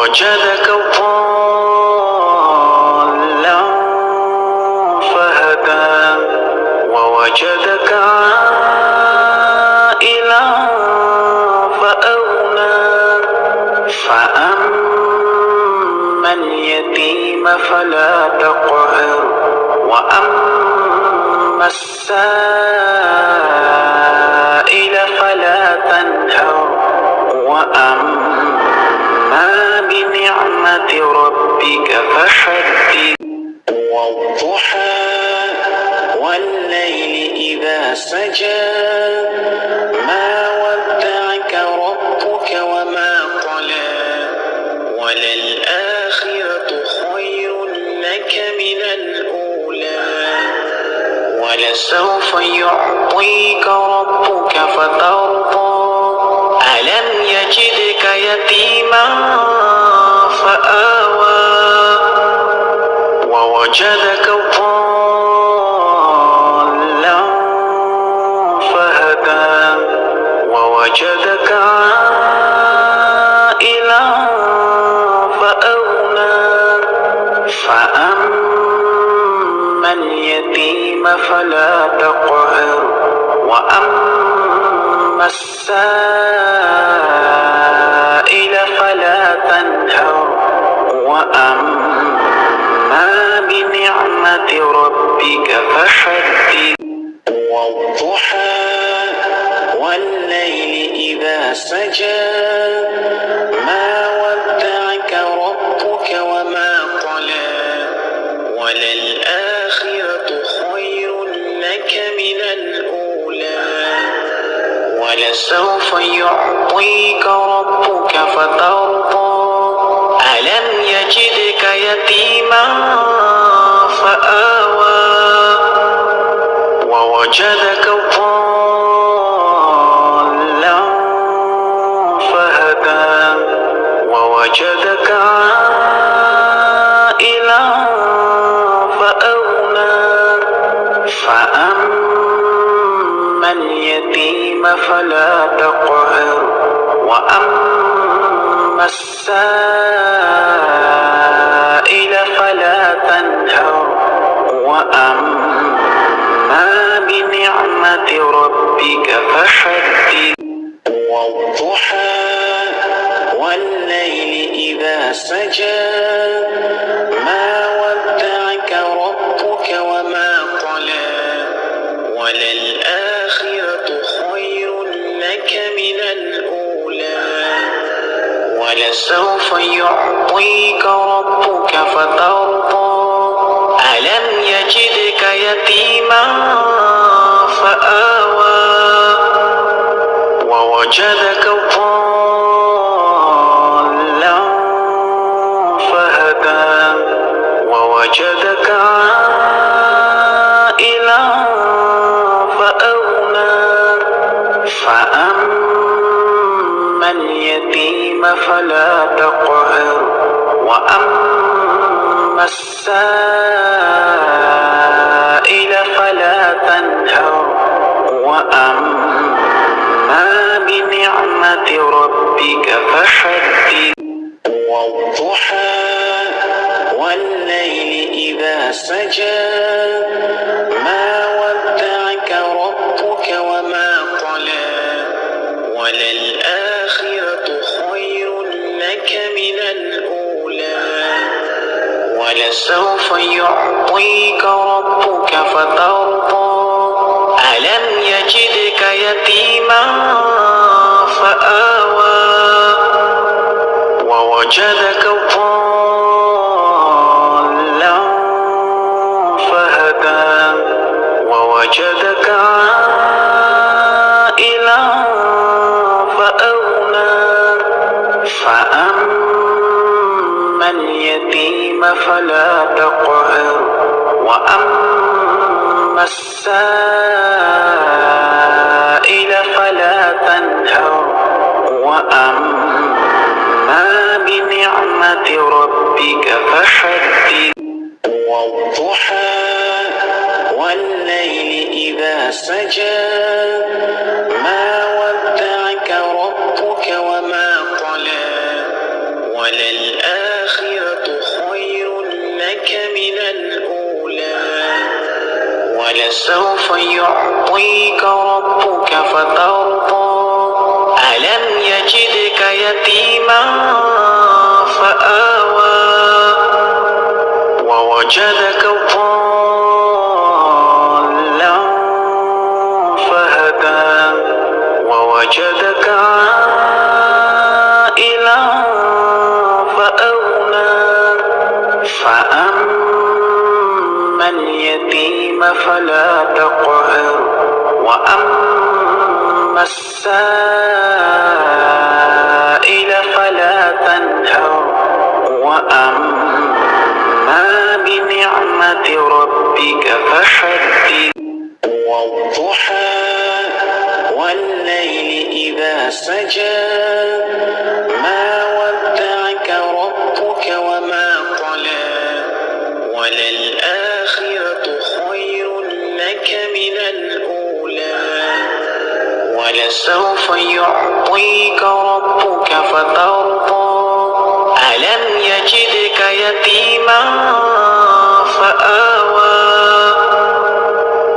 ووجدك ضالا فهدى ووجدك عائلا فأغنى فأما اليتيم فلا تقهر وأما السائل فلا تنهر وأما بنعمة ربك فحدث والضحى والليل إذا سجى ما ودعك ربك وما قلى وللآخرة خير لك من الأولى ولسوف يعطيك ربك فترضى ألم يجدك يتيما فآوى ووجدك ضالا فهدى ووجدك عائلا فأغنى فأما اليتيم فلا تقهر وأما السائل فلا تنهر وأما بنعمة ربك فحدث والضحى والليل إذا سجى ما ودعك ربك وما قلى وللآخرة خير لك من الأولى ولسوف يعطيك ربك فترضى ألم يجدك يتيما فآوى ووجدك ضالا فهدى ووجدك عائلا فأغنى فأما اليتيم فلا تقهر وأما السائل فلا تنهر وأما بنعمة ربك فحدث والضحى والليل إذا سجى ما ودعك ربك وما قلى وللآخرة خير لك من الأولى ولسوف يعطيك ربك فترضى ألم يجدك يتيما فآوى ووجدك ضالا فهدى ووجدك عائلا فأغنى فأما اليتيم فلا تقهر وأما السائل فلا تنهر وأما بنعمة ربك فحدث والضحى والليل إذا سجى ما ودعك ربك وما قلى وللآخرة خير لك من الأولى ولسوف يعطيك ربك فترضى ألم يجدك يتيما فآوى ووجدك ضالا فهدى ووجدك عائلا فأغنى فأما اليتيم فلا تقهر وأما السائل فلا تنهر وأما بنعمة ربك فحدث والضحى والليل إذا سجى ما ودعك ربك وما قلى وللآخرة لك من الأولى ولسوف يعطيك ربك فترضى ألم يجدك يتيما فآوى ووجدك ضالا فهدى ووجدك عائلا فأغنى فأما اليتيم فلا تقهر وأما السائل فلا تنهر وأما بنعمة ربك فحدث والضحى والليل إذا سجى ما ودعك ربك وما قلى وللآخرة خير لك من الأولى ولسوف يعطيك ربك فترضى ألم يجدك يتيما فآوى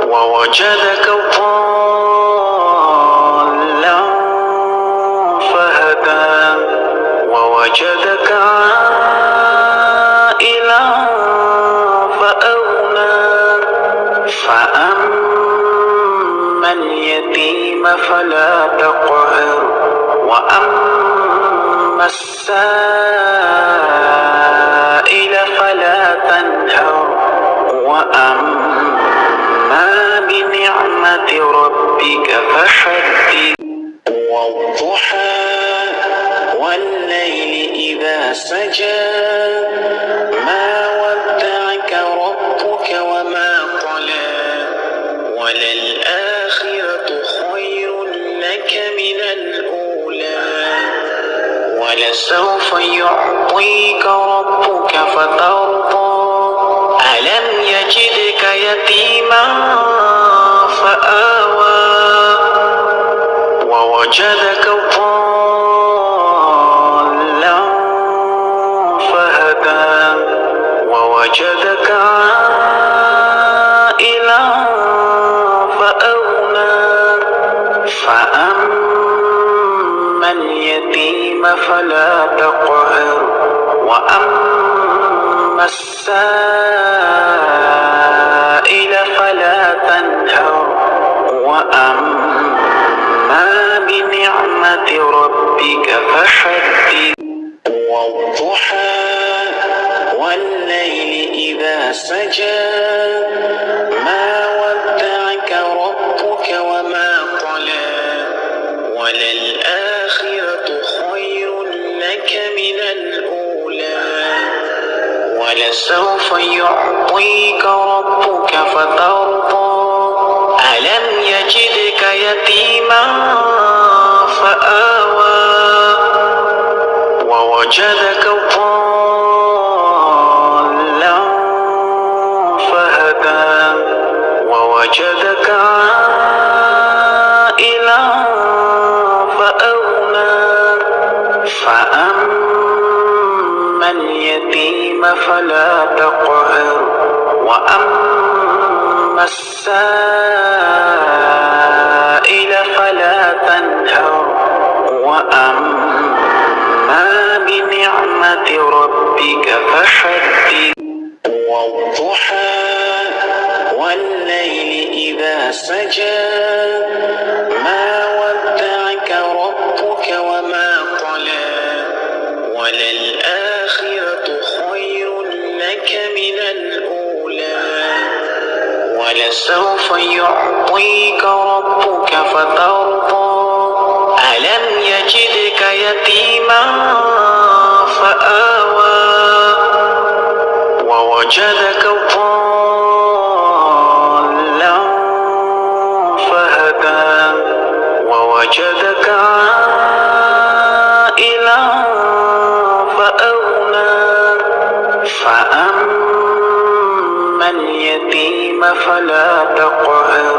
ووجدك ضالا فهدى ووجدك عائلا فأغنى فأما اليتيم فلا تقهر وأما السائل فلا تنهر وأما بنعمة ربك فحدث والضحى والليل إذا سجى ما ودعك ربك وما قلى وللآخرة خير لك من الأولى ولسوف يعطيك ربك فترضى ألم يجدك يتيما فآوى ووجدك ضالا فهدى ووجدك عائلا فأغنى فأما اليتيم فلا تقهر وأما السائل فلا تنهر وأما بنعمة ربك فحدث والضحى والليل إذا سجى ما ودعك ربك وما قلى وللآخرة خير لك من الأولى ولسوف يعطيك ربك فترضى ألم يجدك يتيما فآوى ووجدك ضالا فهدى ووجدك عائلا فأغنى فأما اليتيم فلا تقهر وأما السائل فلا تنهر وأما بنعمة ربك فحدث والضحى والليل إذا سجى ما ودعك ربك وما قلى وللآخرة خير لك من الأولى ولسوف يعطيك ربك فترضى ألم يجدك يتيما فآوى ووجدك ضالا فهدى ووجدك عائلا فأغنى فأما اليتيم فلا تقهر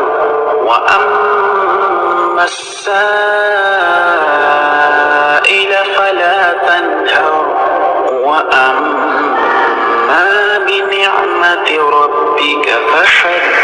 وأما السائل فلا تنهر وأما بنعمة ربك فحدث